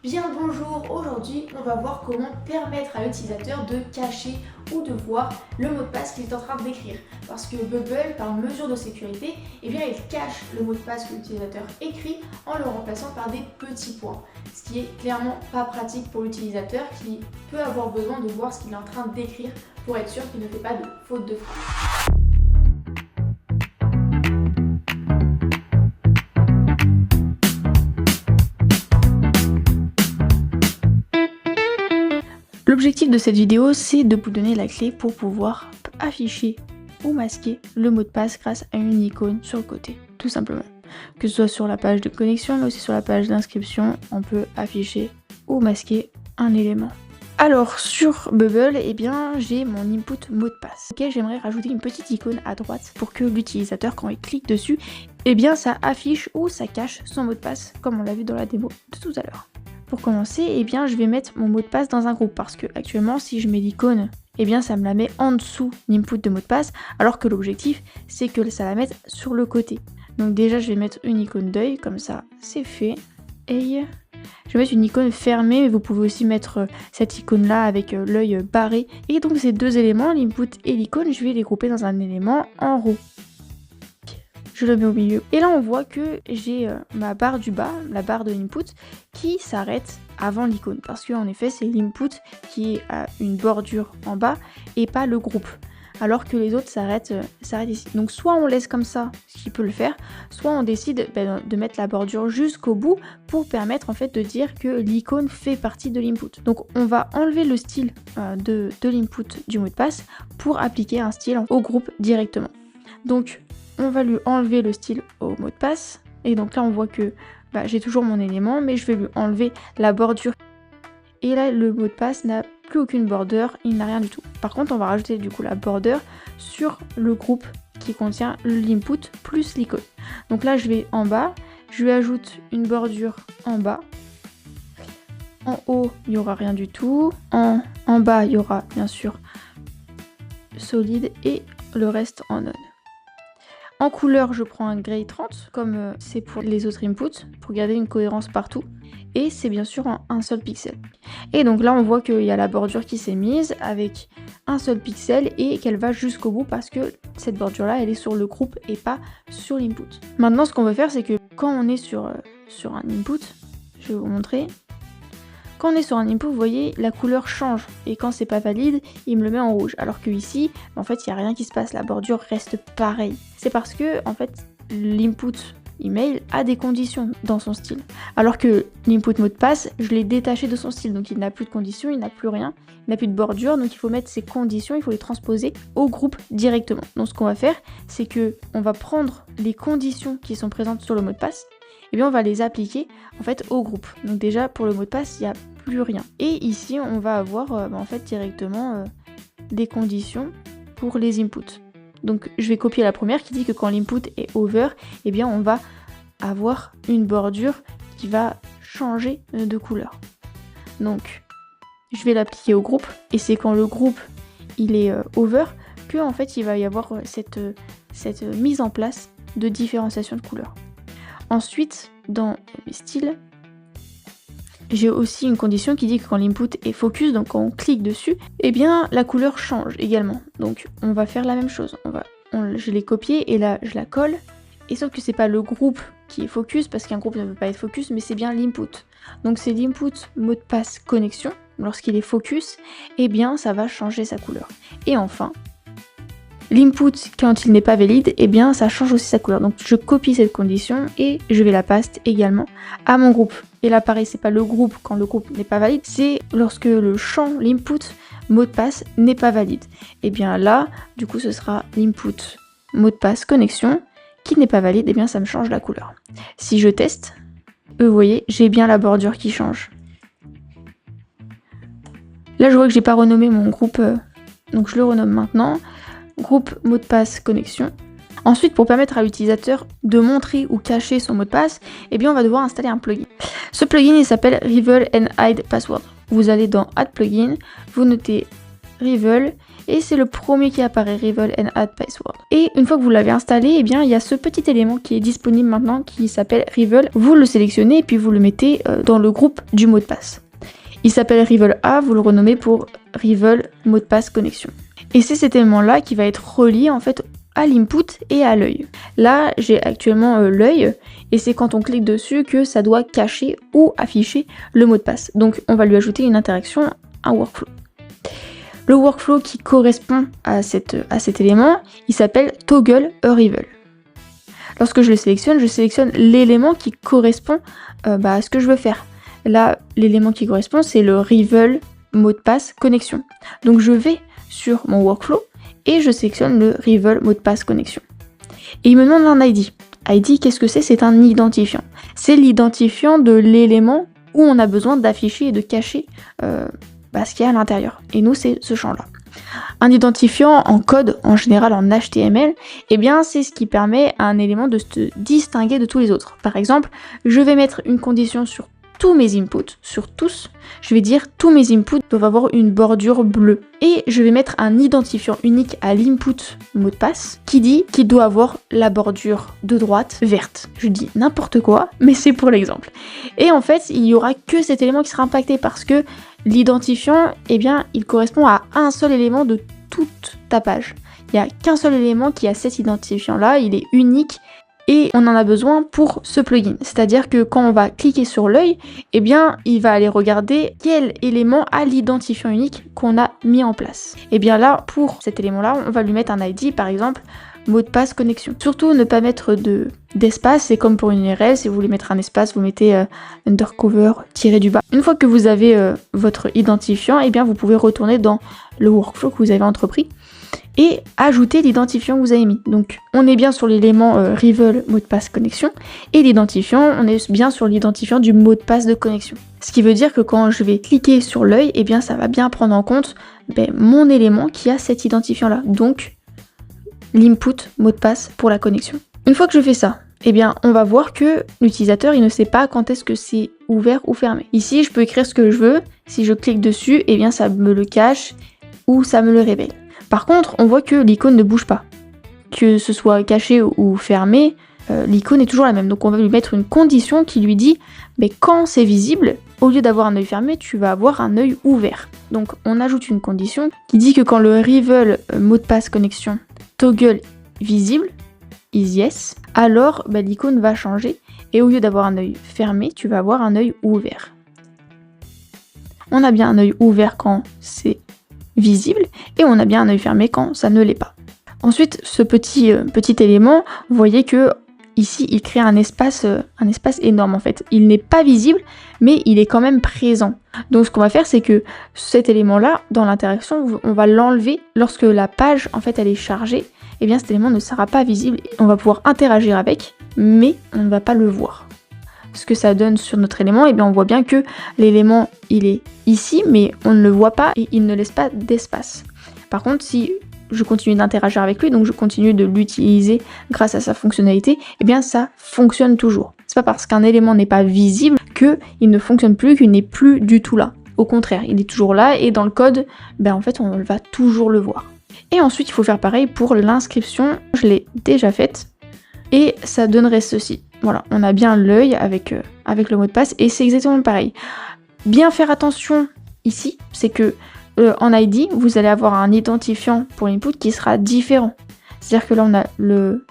Bien le bonjour, aujourd'hui on va voir comment permettre à l'utilisateur de cacher ou de voir le mot de passe qu'il est en train d'écrire. Parce que Bubble, par mesure de sécurité, il cache le mot de passe que l'utilisateur écrit en le remplaçant par des petits points. Ce qui est clairement pas pratique pour l'utilisateur qui peut avoir besoin de voir ce qu'il est en train d'écrire pour être sûr qu'il ne fait pas de faute de frappe. L'objectif de cette vidéo, c'est de vous donner la clé pour pouvoir afficher ou masquer le mot de passe grâce à une icône sur le côté, tout simplement. Que ce soit sur la page de connexion, mais aussi sur la page d'inscription, on peut afficher ou masquer un élément. Alors sur Bubble, j'ai mon input mot de passe. Ok, j'aimerais rajouter une petite icône à droite pour que l'utilisateur, quand il clique dessus, ça affiche ou ça cache son mot de passe, comme on l'a vu dans la démo de tout à l'heure. Pour commencer, je vais mettre mon mot de passe dans un groupe parce que actuellement, si je mets l'icône, ça me la met en dessous l'input de mot de passe, alors que l'objectif, c'est que ça la mette sur le côté. Donc déjà, je vais mettre une icône d'œil, comme ça, c'est fait. Et je vais mettre une icône fermée, mais vous pouvez aussi mettre cette icône-là avec l'œil barré. Et donc ces deux éléments, l'input et l'icône, je vais les grouper dans un élément en row. Je le mets au milieu. Et là, on voit que j'ai ma barre du bas, la barre de l'input, qui s'arrête avant l'icône. Parce qu'en effet, c'est l'input qui a une bordure en bas et pas le groupe. Alors que les autres s'arrêtent ici. Donc soit on laisse comme ça, ce qui peut le faire, soit on décide de mettre la bordure jusqu'au bout pour permettre en fait de dire que l'icône fait partie de l'input. Donc on va enlever le style de l'input du mot de passe pour appliquer un style au groupe directement. Donc on va lui enlever le style au mot de passe. Et donc là, on voit que j'ai toujours mon élément, mais je vais lui enlever la bordure. Et là, le mot de passe n'a plus aucune bordure, il n'a rien du tout. Par contre, on va rajouter du coup la bordure sur le groupe qui contient l'input plus l'icône. Donc là, je vais en bas, je lui ajoute une bordure en bas. En haut, il n'y aura rien du tout. En bas, il y aura bien sûr solide et le reste en none. En couleur, je prends un gray 30, comme c'est pour les autres inputs, pour garder une cohérence partout. Et c'est bien sûr en un seul pixel. Et donc là, on voit qu'il y a la bordure qui s'est mise avec un seul pixel et qu'elle va jusqu'au bout parce que cette bordure-là, elle est sur le groupe et pas sur l'input. Maintenant, ce qu'on va faire, c'est que quand on est sur un input, je vais vous montrer. Quand on est sur un input, vous voyez, la couleur change. Et quand c'est pas valide, il me le met en rouge. Alors que ici, en fait, il n'y a rien qui se passe. La bordure reste pareille. C'est parce que, en fait, l'input email a des conditions dans son style. Alors que l'input mot de passe, je l'ai détaché de son style. Donc il n'a plus de conditions, il n'a plus rien. Il n'a plus de bordure. Donc il faut mettre ces conditions, il faut les transposer au groupe directement. Donc ce qu'on va faire, c'est que on va prendre les conditions qui sont présentes sur le mot de passe. On va les appliquer en fait au groupe. Donc déjà pour le mot de passe, il n'y a plus rien. Et ici, on va avoir en fait directement des conditions pour les inputs. Donc je vais copier la première qui dit que quand l'input est over, on va avoir une bordure qui va changer de couleur. Donc je vais l'appliquer au groupe et c'est quand le groupe il est over que en fait il va y avoir cette mise en place de différenciation de couleurs. Ensuite, dans mes styles, j'ai aussi une condition qui dit que quand l'input est focus, donc quand on clique dessus, la couleur change également. Donc on va faire la même chose. Je l'ai copiée et là je la colle. Et sauf que c'est pas le groupe qui est focus, parce qu'un groupe ne peut pas être focus, mais c'est bien l'input. Donc c'est l'input mot de passe connexion. Lorsqu'il est focus, ça va changer sa couleur. Et enfin, l'input, quand il n'est pas valide, ça change aussi sa couleur. Donc je copie cette condition et je vais la paste également à mon groupe. Et là pareil, c'est pas le groupe quand le groupe n'est pas valide, c'est lorsque le champ, l'input mot de passe n'est pas valide. Là, du coup, ce sera l'input mot de passe connexion qui n'est pas valide, ça me change la couleur. Si je teste, vous voyez, j'ai bien la bordure qui change. Là, je vois que j'ai pas renommé mon groupe, donc je le renomme maintenant. Groupe mot de passe connexion. Ensuite, pour permettre à l'utilisateur de montrer ou cacher son mot de passe, on va devoir installer un plugin. Ce plugin, il s'appelle Reveal and Hide Password. Vous allez dans Add Plugin, vous notez Rivel et c'est le premier qui apparaît, Rivel and Add Password. Et une fois que vous l'avez installé, eh bien il y a ce petit élément qui est disponible maintenant qui s'appelle Rivel. Vous le sélectionnez et puis vous le mettez dans le groupe du mot de passe. Il s'appelle Rivel A, vous le renommez pour Rivel mot de passe connexion. Et c'est cet élément-là qui va être relié en fait à l'input et à l'œil. Là, j'ai actuellement l'œil et c'est quand on clique dessus que ça doit cacher ou afficher le mot de passe. Donc on va lui ajouter une interaction, un workflow. Le workflow qui correspond à cet élément, il s'appelle Toggle a Rivel. Lorsque je sélectionne l'élément qui correspond à ce que je veux faire. Là, l'élément qui correspond, c'est le Rivel mot de passe connexion. Donc je vais sur mon workflow et je sélectionne le Rivel mot de passe connexion. Et il me demande un ID. ID, qu'est-ce que c'est? C'est un identifiant. C'est l'identifiant de l'élément où on a besoin d'afficher et de cacher ce qu'il y a à l'intérieur. Et nous, c'est ce champ-là. Un identifiant en code, en général en HTML, eh bien, c'est ce qui permet à un élément de se distinguer de tous les autres. Par exemple, je vais mettre une condition sur tous mes inputs, sur tous, je vais dire tous mes inputs doivent avoir une bordure bleue. Et je vais mettre un identifiant unique à l'input mot de passe qui dit qu'il doit avoir la bordure de droite verte. Je dis n'importe quoi, mais c'est pour l'exemple. Et en fait, il n'y aura que cet élément qui sera impacté parce que l'identifiant, eh bien, il correspond à un seul élément de toute ta page. Il n'y a qu'un seul élément qui a cet identifiant-là, il est unique. Et on en a besoin pour ce plugin. C'est-à-dire que quand on va cliquer sur l'œil, eh bien, il va aller regarder quel élément a l'identifiant unique qu'on a mis en place. Et bien là, pour cet élément-là, on va lui mettre un ID, par exemple, mot de passe connexion. Surtout, ne pas mettre d'espace, c'est comme pour une URL, si vous voulez mettre un espace, vous mettez undercover tiré du bas. Une fois que vous avez votre identifiant, eh bien, vous pouvez retourner dans le workflow que vous avez entrepris et ajouter l'identifiant que vous avez mis. Donc on est bien sur l'élément Rivel mot de passe connexion et l'identifiant, on est bien sur l'identifiant du mot de passe de connexion. Ce qui veut dire que quand je vais cliquer sur l'œil, eh bien ça va bien prendre en compte mon élément qui a cet identifiant là. Donc l'input mot de passe pour la connexion. Une fois que je fais ça, eh bien on va voir que l'utilisateur il ne sait pas quand est-ce que c'est ouvert ou fermé. Ici je peux écrire ce que je veux, si je clique dessus, eh bien ça me le cache ou ça me le révèle. Par contre, on voit que l'icône ne bouge pas. Que ce soit caché ou fermé, l'icône est toujours la même. Donc on va lui mettre une condition qui lui dit mais quand c'est visible, au lieu d'avoir un œil fermé, tu vas avoir un œil ouvert. Donc on ajoute une condition qui dit que quand le Rivel mot de passe connexion toggle visible is yes, alors l'icône va changer et au lieu d'avoir un œil fermé, tu vas avoir un œil ouvert. On a bien un œil ouvert quand c'est visible et on a bien un œil fermé quand ça ne l'est pas. Ensuite, ce petit élément, vous voyez que ici il crée un espace énorme en fait. Il n'est pas visible, mais il est quand même présent. Donc ce qu'on va faire, c'est que cet élément-là, dans l'interaction, on va l'enlever lorsque la page en fait elle est chargée. Et bien cet élément ne sera pas visible. On va pouvoir interagir avec, mais on ne va pas le voir. Ce que ça donne sur notre élément, et bien on voit bien que l'élément il est ici, mais on ne le voit pas et il ne laisse pas d'espace. Par contre, si je continue d'interagir avec lui, donc je continue de l'utiliser grâce à sa fonctionnalité, et bien ça fonctionne toujours. C'est pas parce qu'un élément n'est pas visible qu'il ne fonctionne plus, qu'il n'est plus du tout là. Au contraire, il est toujours là et dans le code, en fait on va toujours le voir. Et ensuite il faut faire pareil pour l'inscription, je l'ai déjà faite, et ça donnerait ceci. Voilà, on a bien l'œil avec le mot de passe et c'est exactement pareil. Bien faire attention ici, c'est que en ID, vous allez avoir un identifiant pour l'input qui sera différent. C'est-à-dire que là, on a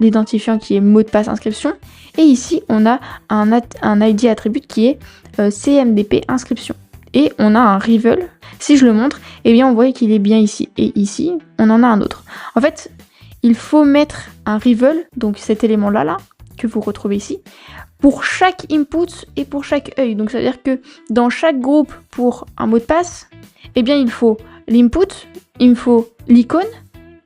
l'identifiant qui est mot de passe inscription et ici, on a un ID attribut qui est CMDP inscription. Et on a un Rivel. Si je le montre, eh bien, on voit qu'il est bien ici. Et ici, on en a un autre. En fait, il faut mettre un Rivel, donc cet élément-là, que vous retrouvez ici, pour chaque input et pour chaque œil. Donc ça veut dire que dans chaque groupe pour un mot de passe, eh bien il faut l'input, il me faut l'icône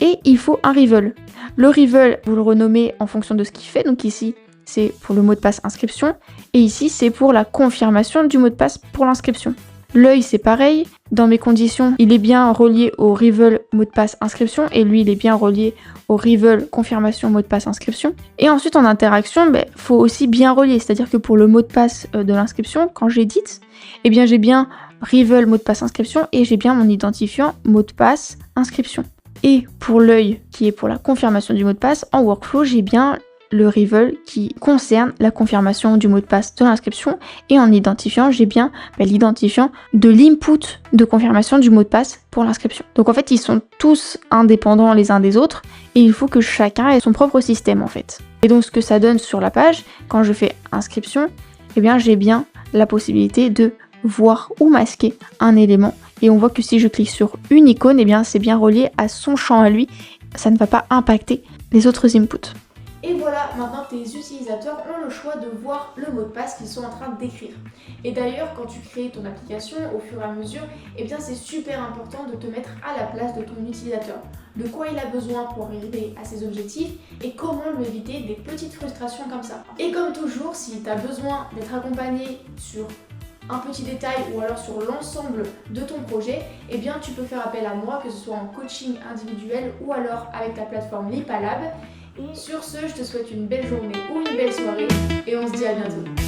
et il faut un Rivel. Le Rivel, vous le renommez en fonction de ce qu'il fait. Donc ici, c'est pour le mot de passe inscription et ici, c'est pour la confirmation du mot de passe pour l'inscription. L'œil, c'est pareil. Dans mes conditions, il est bien relié au Rivel mot de passe inscription et lui, il est bien relié au Rivel confirmation mot de passe inscription. Et ensuite, en interaction, faut aussi bien relier. C'est-à-dire que pour le mot de passe de l'inscription, quand j'édite, eh bien, j'ai bien Rivel mot de passe inscription et j'ai bien mon identifiant mot de passe inscription. Et pour l'œil qui est pour la confirmation du mot de passe, en workflow, j'ai bien le Rivel qui concerne la confirmation du mot de passe de l'inscription et en identifiant, j'ai bien l'identifiant de l'input de confirmation du mot de passe pour l'inscription. Donc en fait, ils sont tous indépendants les uns des autres et il faut que chacun ait son propre système en fait. Et donc ce que ça donne sur la page, quand je fais inscription, eh bien j'ai bien la possibilité de voir ou masquer un élément et on voit que si je clique sur une icône, eh bien c'est bien relié à son champ à lui, ça ne va pas impacter les autres inputs. Et voilà, maintenant tes utilisateurs ont le choix de voir le mot de passe qu'ils sont en train d'écrire. Et d'ailleurs, quand tu crées ton application au fur et à mesure, eh bien c'est super important de te mettre à la place de ton utilisateur. De quoi il a besoin pour arriver à ses objectifs et comment lui éviter des petites frustrations comme ça. Et comme toujours, si tu as besoin d'être accompagné sur un petit détail ou alors sur l'ensemble de ton projet, eh bien tu peux faire appel à moi, que ce soit en coaching individuel ou alors avec la plateforme Lipalab. Sur ce, je te souhaite une belle journée ou une belle soirée et on se dit à bientôt.